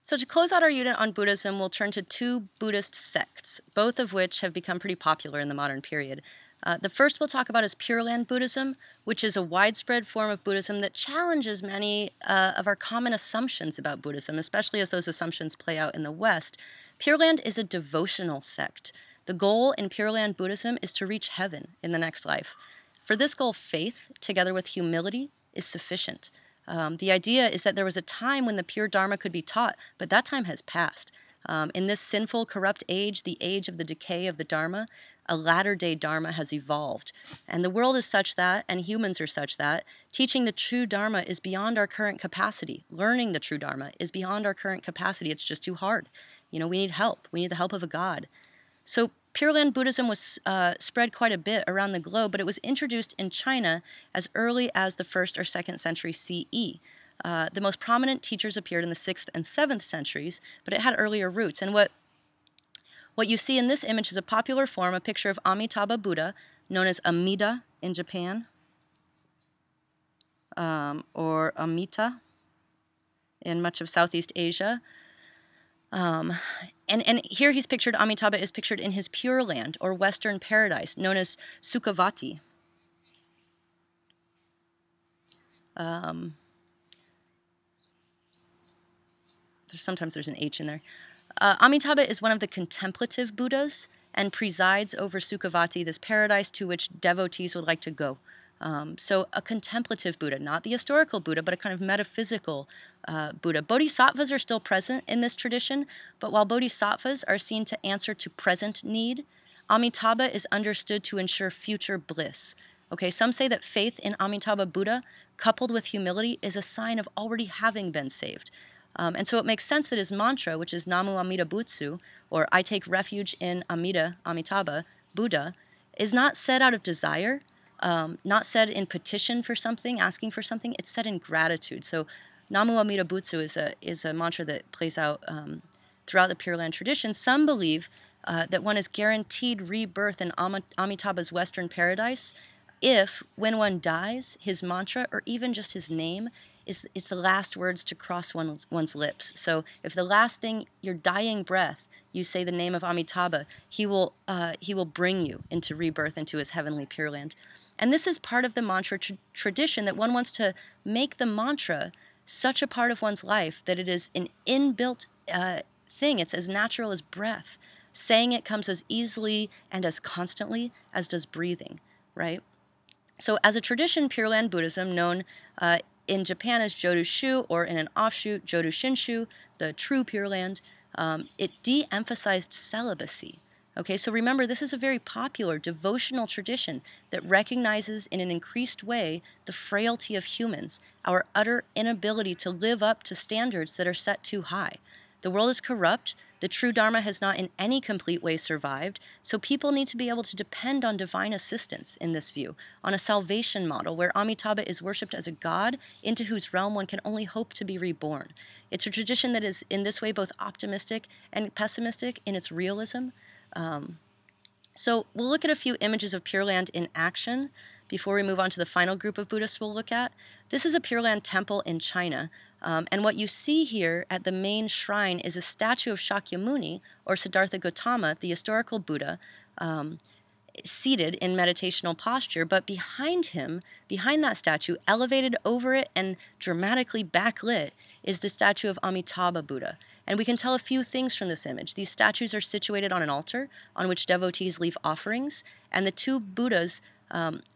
So to close out our unit on Buddhism, we'll turn to two Buddhist sects, both of which have become pretty popular in the modern period. The first we'll talk about is Pure Land Buddhism, which is a widespread form of Buddhism that challenges many of our common assumptions about Buddhism, especially as those assumptions play out in the West. Pure Land is a devotional sect. The goal in Pure Land Buddhism is to reach heaven in the next life. For this goal, faith, together with humility, is sufficient. The idea is that there was a time when the pure Dharma could be taught, but that time has passed. In this sinful, corrupt age, the age of the decay of the Dharma, a latter-day Dharma has evolved. And the world is such that, and humans are such that, teaching the true Dharma is beyond our current capacity. Learning the true Dharma is beyond our current capacity. It's just too hard. We need help. We need the help of a God. So Pure Land Buddhism was spread quite a bit around the globe, but it was introduced in China as early as the 1st or 2nd century CE. The most prominent teachers appeared in the 6th and 7th centuries, but it had earlier roots. And what you see in this image is a popular form, a picture of Amitabha Buddha, known as Amida in Japan, or Amita in much of Southeast Asia. And here he's pictured, Amitabha is pictured in his Pure Land, or Western Paradise, known as Sukhavati. Sometimes there's an H in there. Amitabha is one of the contemplative Buddhas and presides over Sukhavati, this paradise to which devotees would like to go. So a contemplative Buddha, not the historical Buddha, but a kind of metaphysical Buddha. Bodhisattvas are still present in this tradition, but while bodhisattvas are seen to answer to present need, Amitabha is understood to ensure future bliss. Okay, some say that faith in Amitabha Buddha, coupled with humility, is a sign of already having been saved. And so it makes sense that his mantra, which is Namu Amida Butsu, or I take refuge in Amida, Amitabha, Buddha, is not said out of desire, not said in petition for something, asking for something. It's said in gratitude. So Namu Amida Butsu is a mantra that plays out throughout the Pure Land tradition. Some believe that one is guaranteed rebirth in Amitabha's Western paradise if, when one dies, his mantra, or even just his name, is the last words to cross one's lips. So if the last thing, your dying breath, you say the name of Amitabha, he will bring you into rebirth, into his heavenly Pure Land. And this is part of the mantra tradition, that one wants to make the mantra such a part of one's life that it is an inbuilt thing. It's as natural as breath. Saying it comes as easily and as constantly as does breathing, right? So as a tradition, Pure Land Buddhism, known in Japan as Jodushu, or in an offshoot, Jodu Shinshu, the true Pure Land, it de-emphasized celibacy. Okay, so remember, this is a very popular devotional tradition that recognizes in an increased way the frailty of humans, our utter inability to live up to standards that are set too high. The world is corrupt. The true Dharma has not in any complete way survived, so people need to be able to depend on divine assistance in this view, on a salvation model where Amitabha is worshipped as a god into whose realm one can only hope to be reborn. It's a tradition that is in this way both optimistic and pessimistic in its realism. So we'll look at a few images of Pure Land in action before we move on to the final group of Buddhists we'll look at. This is a Pure Land temple in China. And what you see here at the main shrine is a statue of Shakyamuni, or Siddhartha Gautama, the historical Buddha, seated in meditational posture. But behind him, behind that statue, elevated over it and dramatically backlit, is the statue of Amitabha Buddha. And we can tell a few things from this image. These statues are situated on an altar on which devotees leave offerings, and the two Buddhas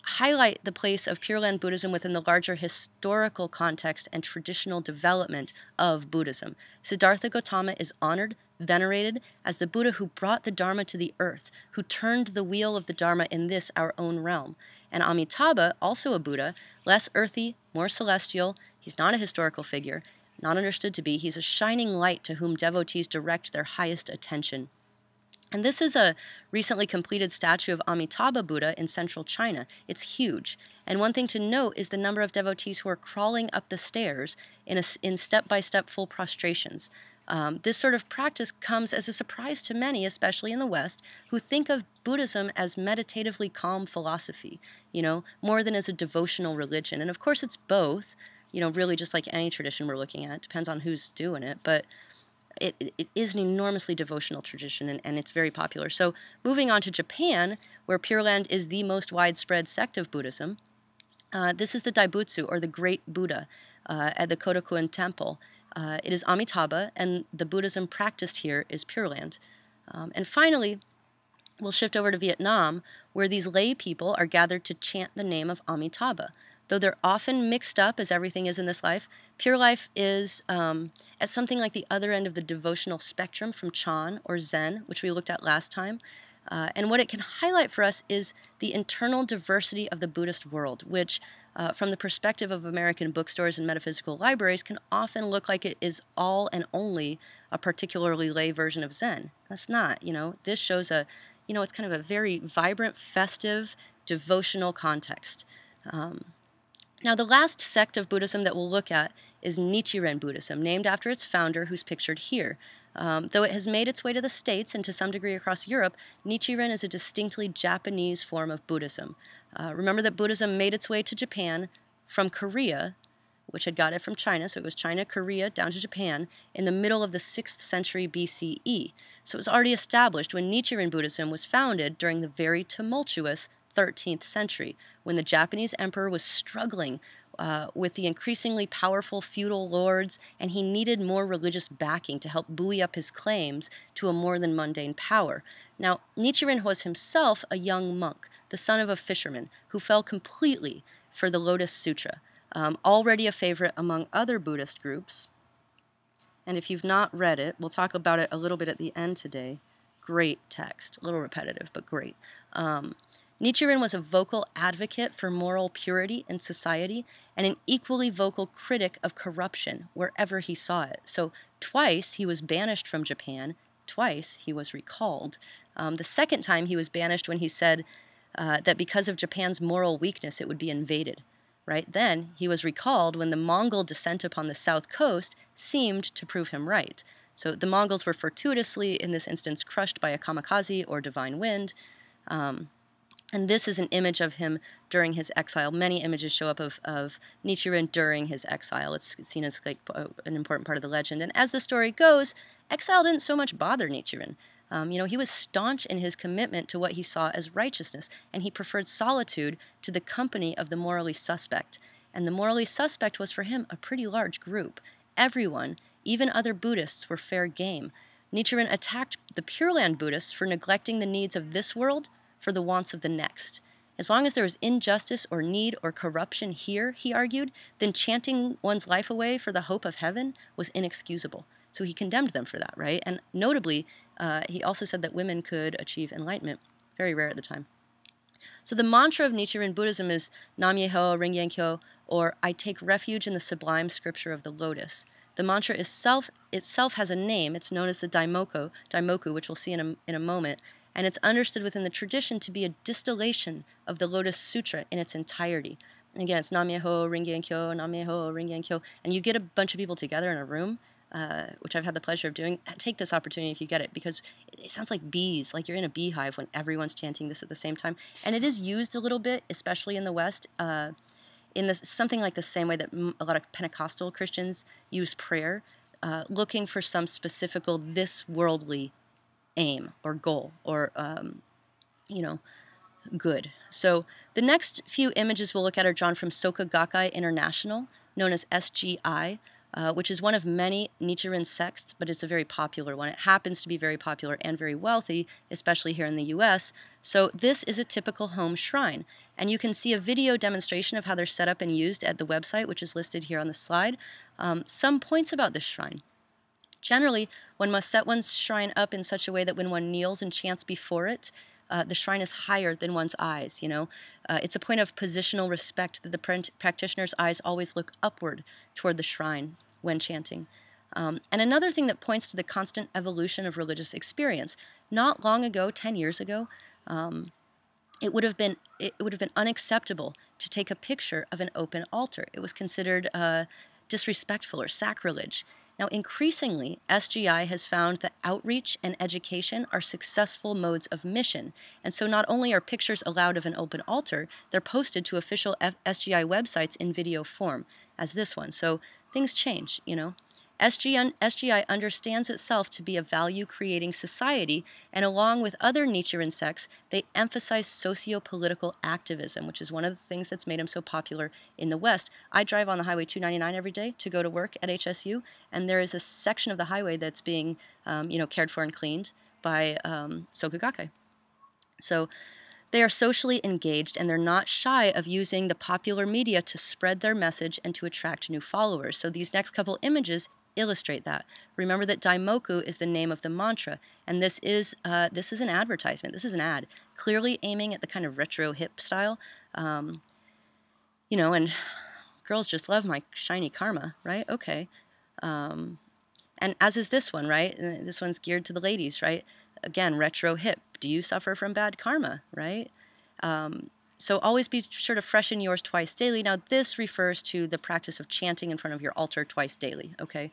highlight the place of Pure Land Buddhism within the larger historical context and traditional development of Buddhism. Siddhartha Gautama is honored, venerated as the Buddha who brought the Dharma to the earth, who turned the wheel of the Dharma in this, our own realm. And Amitabha, also a Buddha, less earthy, more celestial. He's not a historical figure, not understood to be. He's a shining light to whom devotees direct their highest attention. And this is a recently completed statue of Amitabha Buddha in central China. It's huge. And one thing to note is the number of devotees who are crawling up the stairs in step-by-step full prostrations. This sort of practice comes as a surprise to many, especially in the West, who think of Buddhism as meditatively calm philosophy, more than as a devotional religion. And of course it's both, really just like any tradition we're looking at. It depends on who's doing it. But it is an enormously devotional tradition, and it's very popular. So moving on to Japan, where Pure Land is the most widespread sect of Buddhism, this is the Daibutsu, or the Great Buddha, at the Kodokuin Temple. It is Amitabha, and the Buddhism practiced here is Pure Land. And finally, we'll shift over to Vietnam, where these lay people are gathered to chant the name of Amitabha. Though they're often mixed up, as everything is in this life, Pure Life is at something like the other end of the devotional spectrum from Chan or Zen, which we looked at last time. And what it can highlight for us is the internal diversity of the Buddhist world, which, from the perspective of American bookstores and metaphysical libraries, can often look like it is all and only a particularly lay version of Zen. That's not, This shows it's kind of a very vibrant, festive, devotional context. Now, the last sect of Buddhism that we'll look at is Nichiren Buddhism, named after its founder, who's pictured here. Though it has made its way to the States and to some degree across Europe, Nichiren is a distinctly Japanese form of Buddhism. Remember that Buddhism made its way to Japan from Korea, which had got it from China, so it was China, Korea, down to Japan, in the middle of the 6th century BCE. So it was already established when Nichiren Buddhism was founded during the very tumultuous 13th century, when the Japanese emperor was struggling with the increasingly powerful feudal lords, and he needed more religious backing to help buoy up his claims to a more than mundane power. Now, Nichiren was himself a young monk, the son of a fisherman, who fell completely for the Lotus Sutra, already a favorite among other Buddhist groups. And if you've not read it, we'll talk about it a little bit at the end today. Great text, a little repetitive, but great. Nichiren was a vocal advocate for moral purity in society and an equally vocal critic of corruption wherever he saw it. So twice he was banished from Japan, twice he was recalled. The second time he was banished when he said that because of Japan's moral weakness it would be invaded. Right then, he was recalled when the Mongol descent upon the south coast seemed to prove him right. So the Mongols were fortuitously, in this instance, crushed by a kamikaze or divine wind. And this is an image of him during his exile. Many images show up of Nichiren during his exile. It's seen as like an important part of the legend. And as the story goes, exile didn't so much bother Nichiren. He was staunch in his commitment to what he saw as righteousness, and he preferred solitude to the company of the morally suspect. And the morally suspect was for him a pretty large group. Everyone, even other Buddhists, were fair game. Nichiren attacked the Pure Land Buddhists for neglecting the needs of this world for the wants of the next. As long as there was injustice or need or corruption here, he argued, then chanting one's life away for the hope of heaven was inexcusable. So he condemned them for that, right? And notably, he also said that women could achieve enlightenment. Very rare at the time. So the mantra of Nichiren Buddhism is Nam-myoho Renge-kyo, or I take refuge in the sublime scripture of the lotus. The mantra itself has a name. It's known as the Daimoku, which we'll see in a moment. And it's understood within the tradition to be a distillation of the Lotus Sutra in its entirety. And again, it's Nam-myoho Renge-kyo, Nam-myoho Renge-kyo. And you get a bunch of people together in a room, which I've had the pleasure of doing. Take this opportunity if you get it, because it sounds like bees, like you're in a beehive when everyone's chanting this at the same time. And it is used a little bit, especially in the West, in this something like the same way that a lot of Pentecostal Christians use prayer, looking for some specific this worldly aim or goal or, good. So the next few images we'll look at are drawn from Soka Gakkai International, known as SGI, which is one of many Nichiren sects, but it's a very popular one. It happens to be very popular and very wealthy, especially here in the U.S. So this is a typical home shrine, and you can see a video demonstration of how they're set up and used at the website, which is listed here on the slide. Some points about this shrine. Generally, one must set one's shrine up in such a way that when one kneels and chants before it, the shrine is higher than one's eyes, It's a point of positional respect that the practitioner's eyes always look upward toward the shrine when chanting. And another thing that points to the constant evolution of religious experience. Not long ago, 10 years ago, it would have been unacceptable to take a picture of an open altar. It was considered disrespectful or sacrilege. Now, increasingly, SGI has found that outreach and education are successful modes of mission. And so not only are pictures allowed of an open altar, they're posted to official SGI websites in video form, as this one. So things change, SGI understands itself to be a value-creating society, and along with other Nichiren sects, they emphasize socio-political activism, which is one of the things that's made them so popular in the West. I drive on the Highway 299 every day to go to work at HSU, and there is a section of the highway that's being, cared for and cleaned by Sokugakai. So they are socially engaged, and they're not shy of using the popular media to spread their message and to attract new followers. So these next couple images illustrate that. Remember that Daimoku is the name of the mantra, and this is an advertisement. This is an ad, clearly aiming at the kind of retro hip style. And girls just love my shiny karma, right? Okay. And as is this one, right? This one's geared to the ladies, right? Again, retro hip. Do you suffer from bad karma, right? So always be sure to freshen yours twice daily. Now, this refers to the practice of chanting in front of your altar twice daily, okay?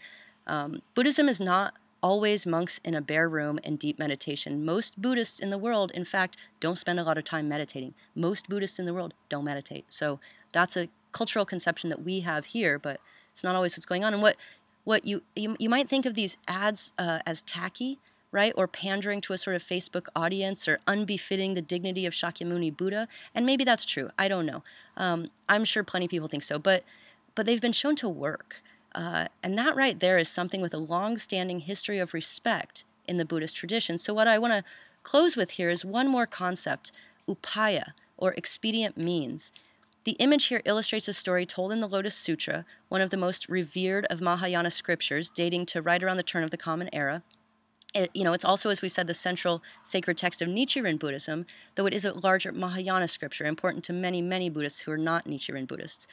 Buddhism is not always monks in a bare room and deep meditation. Most Buddhists in the world, in fact, don't spend a lot of time meditating. Most Buddhists in the world don't meditate. So that's a cultural conception that we have here, but it's not always what's going on. And what you might think of these ads as tacky, right, or pandering to a sort of Facebook audience, or unbefitting the dignity of Shakyamuni Buddha, and maybe that's true. I don't know. I'm sure plenty of people think so, but they've been shown to work, and that right there is something with a long-standing history of respect in the Buddhist tradition. So what I want to close with here is one more concept: upaya, or expedient means. The image here illustrates a story told in the Lotus Sutra, one of the most revered of Mahayana scriptures, dating to right around the turn of the Common Era. It's also, as we said, the central sacred text of Nichiren Buddhism, though it is a larger Mahayana scripture, important to many, many Buddhists who are not Nichiren Buddhists.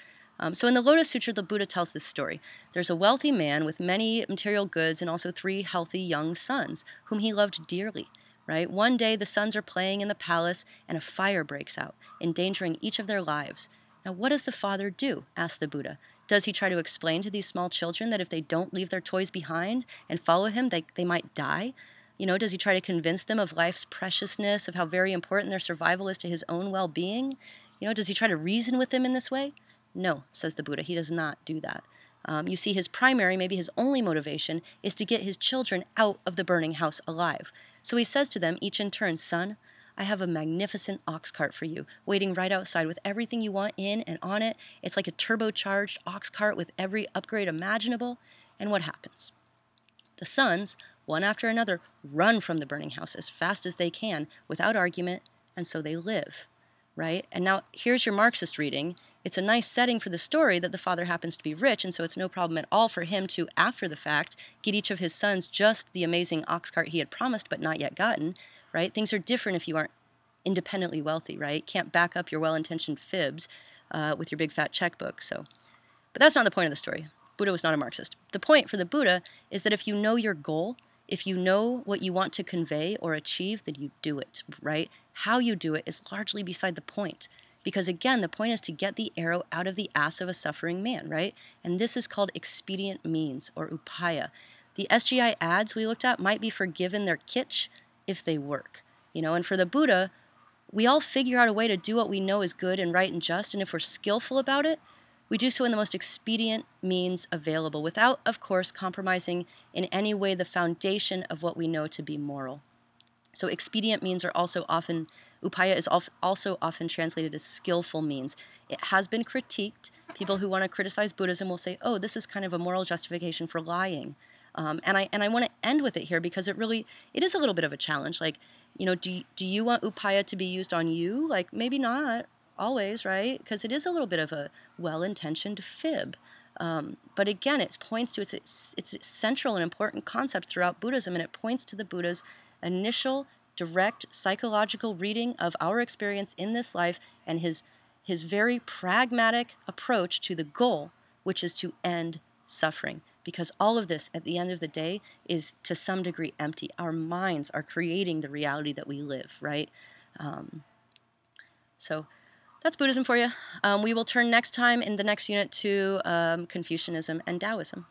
So in the Lotus Sutra, the Buddha tells this story. There's a wealthy man with many material goods and also 3 healthy young sons, whom he loved dearly. Right? One day, the sons are playing in the palace, and a fire breaks out, endangering each of their lives. Now, what does the father do? Asked the Buddha. Does he try to explain to these small children that if they don't leave their toys behind and follow him, they might die? Does he try to convince them of life's preciousness, of how very important their survival is to his own well-being? Does he try to reason with them in this way? No, says the Buddha, he does not do that. You see, his primary, maybe his only motivation, is to get his children out of the burning house alive. So he says to them, each in turn, "Son, I have a magnificent ox cart for you, waiting right outside with everything you want in and on it. It's like a turbocharged ox cart with every upgrade imaginable." And what happens? The sons, one after another, run from the burning house as fast as they can, without argument, and so they live, right? And now, here's your Marxist reading. It's a nice setting for the story that the father happens to be rich, and so it's no problem at all for him to, after the fact, get each of his sons just the amazing ox cart he had promised but not yet gotten, right? Things are different if you aren't independently wealthy, right? Can't back up your well-intentioned fibs with your big fat checkbook. But that's not the point of the story. Buddha was not a Marxist. The point for the Buddha is that if you know your goal, if you know what you want to convey or achieve, then you do it, right? How you do it is largely beside the point. Because again, the point is to get the arrow out of the ass of a suffering man, right? And this is called expedient means, or upaya. The SGI ads we looked at might be forgiven their kitsch if they work. And for the Buddha, we all figure out a way to do what we know is good and right and just, and if we're skillful about it, we do so in the most expedient means available, without, of course, compromising in any way the foundation of what we know to be moral. So expedient means are also often, upaya is also often translated as skillful means. It has been critiqued. People who want to criticize Buddhism will say, oh, this is kind of a moral justification for lying. And I want to end with it here because it is a little bit of a challenge. Like, do you want upaya to be used on you? Like, maybe not always, right? Because it is a little bit of a well-intentioned fib. But again, it points to it's central and important concept throughout Buddhism, and it points to the Buddha's initial, direct psychological reading of our experience in this life and his very pragmatic approach to the goal, which is to end suffering. Because all of this, at the end of the day, is to some degree empty. Our minds are creating the reality that we live, right? So that's Buddhism for you. We will turn next time in the next unit to Confucianism and Taoism.